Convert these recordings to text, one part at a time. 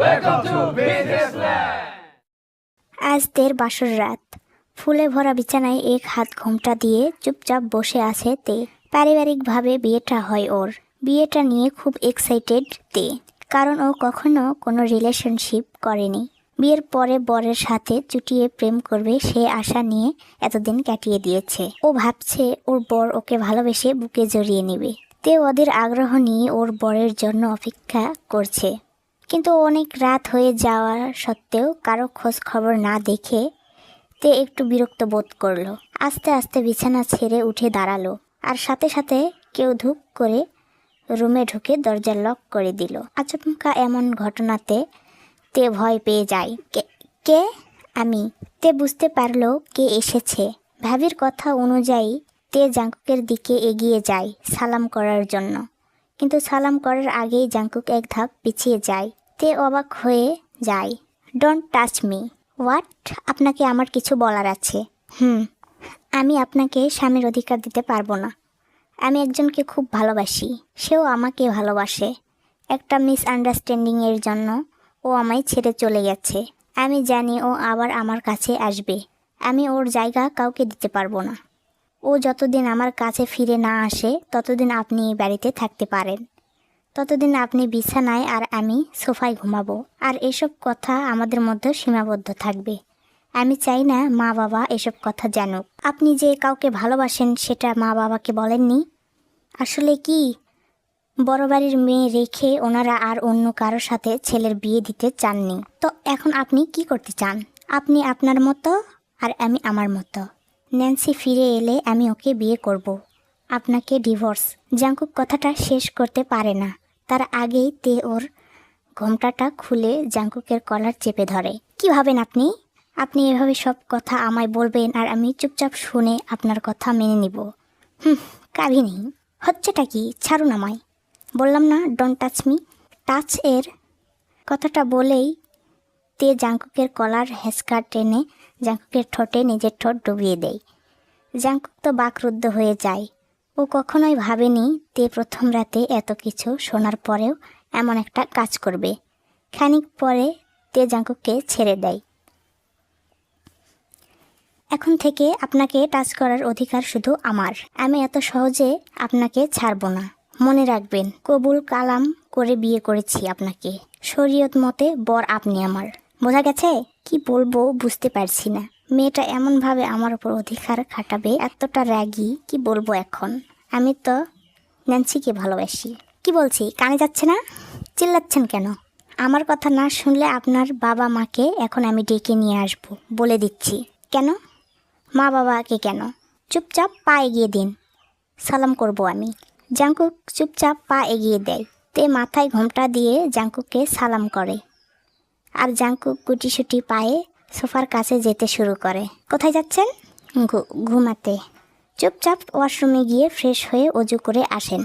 Welcome to Businessland. আজ তের বাসর রাত। ফুলে ভরা বিছানায় এক হাত ঘোমটা দিয়ে চুপচাপ বসে আছে তে। পারিবারিকভাবে বিয়েটা হয় ওর। বিয়েটা নিয়ে খুব এক্সাইটেড তে, কারণ ও কখনো কোনো রিলেশনশিপ করেনি। বিয়ের পরে বরের সাথে চুটিয়ে প্রেম করবে সে আশা নিয়ে এতদিন কাটিয়ে দিয়েছে। ও ভাবছে ওর বর ওকে ভালোবেসে বুকে জড়িয়ে নেবে। তে ওদের আগ্রহ নিয়ে ওর বরের জন্য অপেক্ষা করছে, কিন্তু অনেক রাত হয়ে যাওয়া সত্ত্বেও কারো খোঁজ খবর না দেখে তে একটু বিরক্ত বোধ করলো। আস্তে আস্তে বিছানা ছেড়ে উঠে দাঁড়ালো, আর সাথে সাথে কেউ ধুপ করে রুমে ঢুকে দরজা লক করে দিল। আচমকা এমন ঘটনাতে তে ভয় পেয়ে যায়। কে? আমি। তে বুঝতে পারলো কে এসেছে। ভাবির কথা অনুযায়ী তে জাঙ্কুকের দিকে এগিয়ে যায় সালাম করার জন্য, কিন্তু সালাম করার আগেই জাঙ্কুক এক ধাপ পিছিয়ে যায়। তে অবাক হয়ে যায়। Don't touch me. হোয়াট? আপনাকে আমার কিছু বলার আছে। আমি আপনাকে স্বামীর অধিকার দিতে পারবো না। আমি একজনকে খুব ভালোবাসি, সেও আমাকে ভালোবাসে। একটা মিসআন্ডারস্ট্যান্ডিংয়ের জন্য ও আমায় ছেড়ে চলে গেছে। আমি জানি ও আবার আমার কাছে আসবে। আমি ওর জায়গা কাউকে দিতে পারবো না। ও যতদিন আমার কাছে ফিরে না আসে ততদিন আপনি এই বাড়িতে থাকতে পারেন। ততদিন আপনি বিছানায় আর আমি সোফায় ঘুমাবো, আর এসব কথা আমাদের মধ্যে সীমাবদ্ধ থাকবে। আমি চাই না মা বাবা এসব কথা জানুক। আপনি যে কাউকে ভালোবাসেন সেটা মা বাবাকে বলেননি। আসলে কি, বড় বাড়ির মেয়ে রেখে ওনারা আর অন্য কারোর সাথে ছেলের বিয়ে দিতে চাননি। তো এখন আপনি কি করতে চান? আপনি আপনার মতো আর আমি আমার মতো। ন্যান্সি ফিরে এলে আমি ওকে বিয়ে করব। আপনাকে ডিভোর্স। জাঙ্কুক কথাটা শেষ করতে পারে না, তার আগেই তে ওর ঘোমটাটা খুলে জাঙ্কুকের কলার চেপে ধরে। কি ভাবেন আপনি? আপনি এভাবে সব কথা আমায় বলবেন আর আমি চুপচাপ শুনে আপনার কথা মেনে নিব? কাবি নেই। হচ্ছেটা কি? ছাড়ুন আমায়। বললাম না ডোন্ট টাচ মি। টাচ এর কথাটা বলেই তে জাঙ্কুকের কলার হেঁচকা টেনে জাঙ্কুকের ঠোঁটে নিজের ঠোঁট ডুবিয়ে দেয়। জাঙ্কুক তো বাকরুদ্ধ হয়ে যায়। ও কখনোই ভাবেনি তে প্রথম রাতে এত কিছু শোনার পরেও এমন একটা কাজ করবে। খানিক পরে তে জাঙ্কুককে ছেড়ে দেয়। এখন থেকে আপনাকে টাচ করার অধিকার শুধু আমার। আমি এত সহজে আপনাকে ছাড়ব না। মনে রাখবেন, কবুল কালাম করে বিয়ে করেছি আপনাকে। শরীয়ত মতে বর আপনি আমার। বোঝা গেছে? কি বলবো বুঝতে পারছি না। মেয়েটা এমনভাবে আমার উপর অধিকার খাটাবে, এতটা রাগী, কি বলবো এখন। আমি তো ন্যান্সিকে ভালোবাসি। কি বলছি কানে যাচ্ছে না? চিল্লাচ্ছেন কেন? আমার কথা না শুনলে আপনার বাবা মাকে এখন আমি ডেকে নিয়ে আসবো, বলে দিচ্ছি। কেন? মা বাবাকে কেন? চুপচাপ পা এগিয়ে দিন, সালাম করব আমি। জাঙ্কুক চুপচাপ পা এগিয়ে দেয়। তে মাথায় ঘোমটা দিয়ে জাঙ্কুককে সালাম করে, আর জাঙ্কুক গুটিসুটি পায়ে সোফার কাছে যেতে শুরু করে। কোথায় যাচ্ছেন? ঘুমাতে। চুপচাপ ওয়াশরুমে গিয়ে ফ্রেশ হয়ে অজু করে আসেন,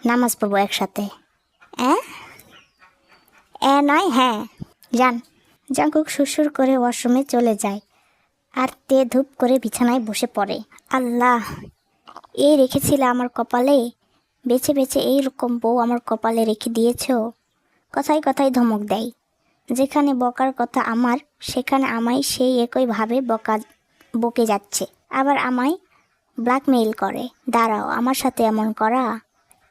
নামাজ পড়বো একসাথে। নয় হ্যাঁ, যান। জাঙ্কুক সুরসুর করে ওয়াশরুমে চলে যায়, আর তে ধূপ করে বিছানায় বসে পড়ে। আল্লাহ, এই রেখেছিলে আমার কপালে, বেছে বেছে এইরকম বউ আমার কপালে রেখে দিয়েছ। কথায় কথায় ধমক দেয়। যেখানে বকার কথা আমার, সেখানে আমায় সেই একইভাবে বকে যাচ্ছে। আবার আমায় ব্ল্যাকমেইল করে। দাঁড়াও, আমার সাথে এমন করা?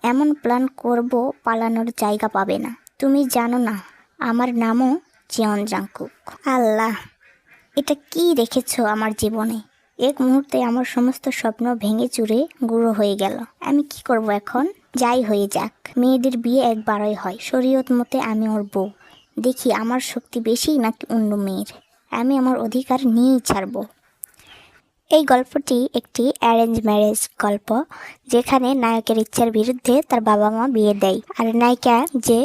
এমন প্ল্যান করব পালানোর জায়গা পাবে না। তুমি জানো না আমার নামও জিয়ন জাঙ্কুক। আল্লাহ, এটা কি রেখেছ আমার জীবনে? এক মুহূর্তে আমার সমস্ত স্বপ্ন ভেঙে চুরে গুঁড়ো হয়ে গেল। আমি কি করব এখন? যাই হয়ে যাক, মেয়েদের বিয়ে একবারই হয়। শরীয়ত মতে আমি ওর বউ। দেখি আমার শক্তি বেশি নাকি অন্য মেয়ের। আমি আমার অধিকার নিয়েই ছাড়ব। এই গল্পটি একটি অ্যারেঞ্জ ম্যারেজ গল্প, যেখানে নায়কের ইচ্ছার বিরুদ্ধে তার বাবা মা বিয়ে দেয়, আর নায়িকা যে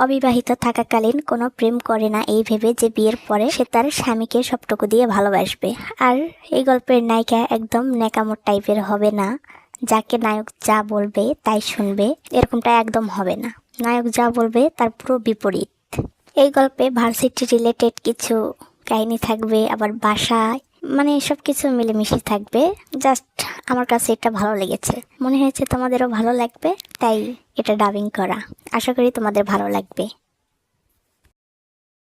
অবিবাহিত থাকাকালীন কোনো প্রেম করে না এই ভেবে যে বিয়ের পরে সে তার স্বামীকে সবটুকু দিয়ে ভালোবাসবে। আর এই গল্পের নায়িকা একদম ন্যাকামো টাইপের হবে না, যাকে নায়ক যা বলবে তাই শুনবে, এরকমটা একদম হবে না। নায়ক যা বলবে তার পুরো বিপরীত। এই গল্পে ভার্সিটি রিলেটেড কিছু কাহিনী থাকবে, আবার বাসায়, মানে সব কিছু মিলেমিশে থাকবে। জাস্ট আমার কাছে এটা ভালো লেগেছে, মনে হয়েছে তোমাদেরও ভালো লাগবে, তাই এটা ডাবিং করা। আশা করি তোমাদের ভালো লাগবে।